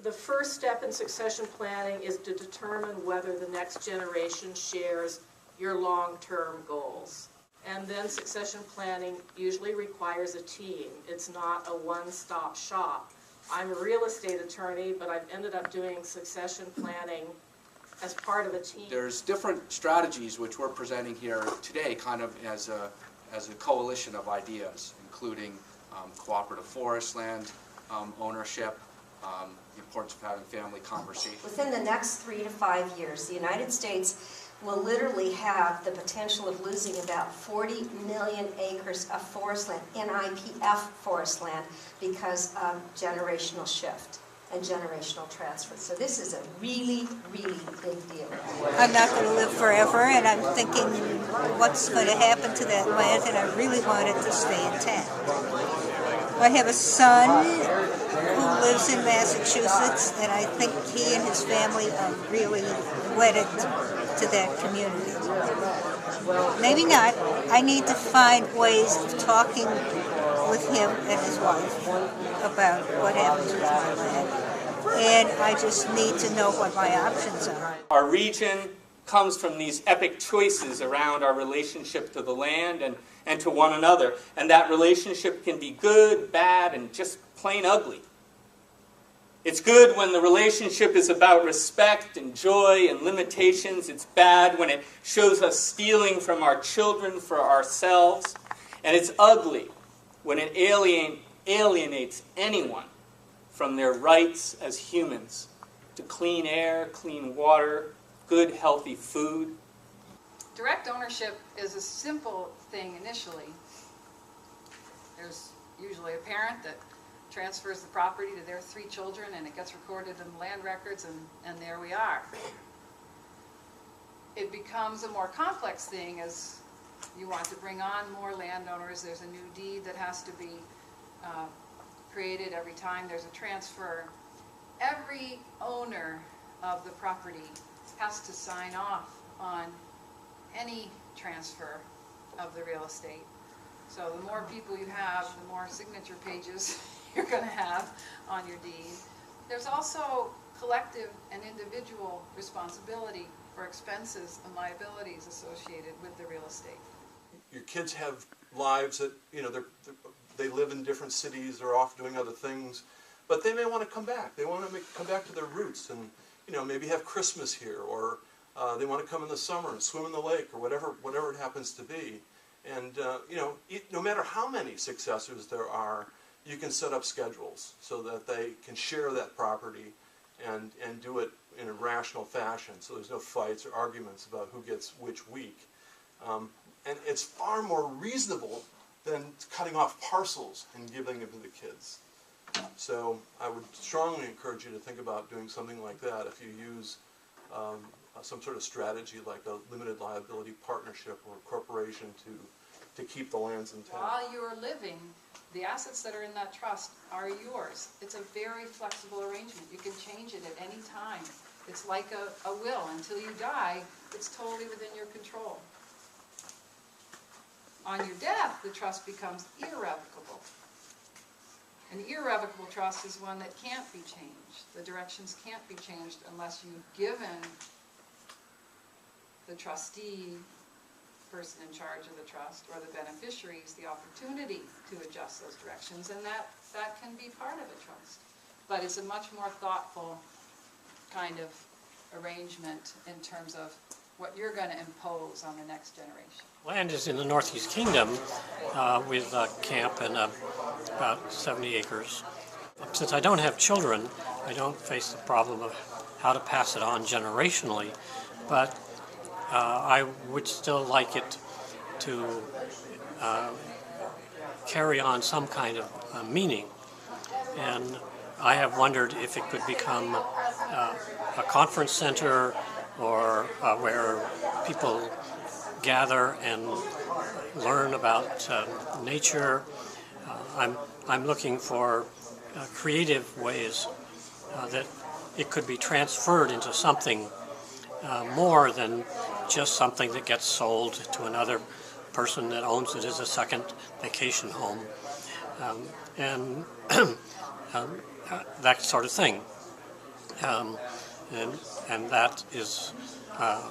the first step in succession planning is to determine whether the next generation shares your long-term goals. And then succession planning usually requires a team. It's not a one-stop shop. I'm a real estate attorney, but I've ended up doing succession planning as part of a team. There's different strategies which we're presenting here today, kind of as a coalition of ideas, including cooperative forestland ownership, the importance of having family conversations. Within the next 3 to 5 years, the United States will literally have the potential of losing about 40 million acres of forest land, NIPF forest land, because of generational shift and generational transfer. So this is a really, really big deal. I'm not going to live forever, and I'm thinking what's going to happen to that land, and I really want it to stay intact. I have a son who lives in Massachusetts, and I think he and his family are really wedded to that community. Maybe not. I need to find ways of talking with him and his wife about what happens with my land. And I just need to know what my options are. Our region comes from these epic choices around our relationship to the land and to one another. And that relationship can be good, bad, and just plain ugly. It's good when the relationship is about respect and joy and limitations. It's bad when it shows us stealing from our children for ourselves. And it's ugly when it alienates anyone from their rights as humans to clean air, clean water, good, healthy food. Direct ownership is a simple thing initially. There's usually a parent that transfers the property to their 3 children, and it gets recorded in the land records, and there we are. It becomes a more complex thing as you want to bring on more landowners. There's a new deed that has to be created every time there's a transfer. Every owner of the property has to sign off on any transfer of the real estate. So the more people you have, the more signature pages you're going to have on your deed. There's also collective and individual responsibility for expenses and liabilities associated with the real estate. Your kids have lives that, you know, they live in different cities, they're off doing other things, but they may want to come back. They want to come back to their roots and, you know, maybe have Christmas here, or they want to come in the summer and swim in the lake, or whatever it happens to be. And, you know, no matter how many successors there are, you can set up schedules so that they can share that property and do it in a rational fashion, so there's no fights or arguments about who gets which week. And it's far more reasonable than cutting off parcels and giving them to the kids. So I would strongly encourage you to think about doing something like that if you use some sort of strategy like a limited liability partnership or corporation to keep the lands intact. While you're living, the assets that are in that trust are yours. It's a very flexible arrangement. You can change it at any time. It's like a will. Until you die, it's totally within your control. On your death, the trust becomes irrevocable. An irrevocable trust is one that can't be changed. The directions can't be changed unless you've given the trustee, person in charge of the trust, or the beneficiaries the opportunity to adjust those directions, and that can be part of a trust. But it's a much more thoughtful kind of arrangement in terms of what you're going to impose on the next generation. Land is in the Northeast Kingdom with a camp and about 70 acres. Since I don't have children, I don't face the problem of how to pass it on generationally, but I would still like it to carry on some kind of meaning. And I have wondered if it could become a conference center or where people gather and learn about nature. I'm looking for creative ways that it could be transferred into something more than just something that gets sold to another person that owns it as a second vacation home, and that sort of thing. and that is a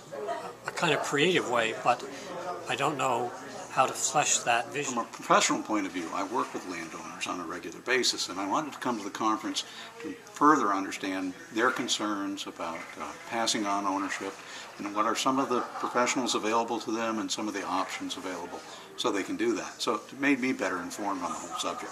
kind of creative way, but I don't know how to flesh that vision. From a professional point of view, I work with landowners on a regular basis, and I wanted to come to the conference to further understand their concerns about passing on ownership and what are some of the professionals available to them and some of the options available so they can do that. So it made me better informed on the whole subject.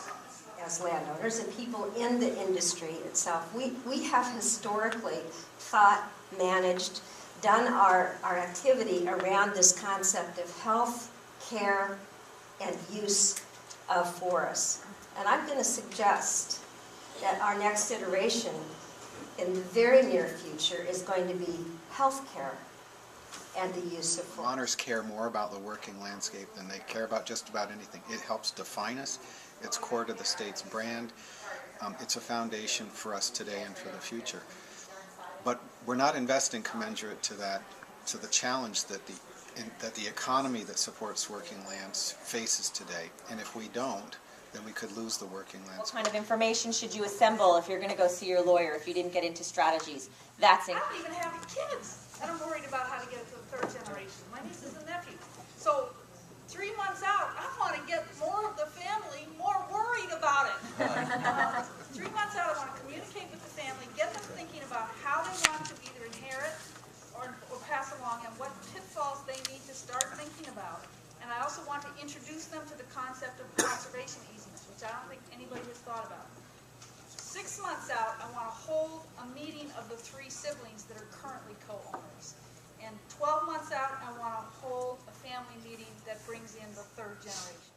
As landowners and people in the industry itself, we have historically thought, managed, done our activity around this concept of health, care, and use of forests. And I'm going to suggest that our next iteration in the very near future is going to be health care and the use of forests. Vermonters care more about the working landscape than they care about just about anything. It helps define us. It's core to the state's brand. It's a foundation for us today and for the future. But we're not investing commensurate to that, to the challenge that the economy that supports working lands faces today. And if we don't, then we could lose the working lands. What kind of information should you assemble if you're going to go see your lawyer if you didn't get into strategies? That's it. I don't even have kids, and I'm worried about how to get it to the third generation. My nieces and nephews. So 3 months out, I want to get more of the family more worried about it. 3 months out, I want to communicate with the family, get them thinking about how they want to either inherit or pass along and what pitfalls they need to start thinking about. And I also want to introduce them to the concept of conservation easements, which I don't think anybody has thought about. 6 months out, I want to hold a meeting of the 3 siblings that are currently co-owners. And 12 months out, I want to hold a family meeting that brings in the 3rd generation.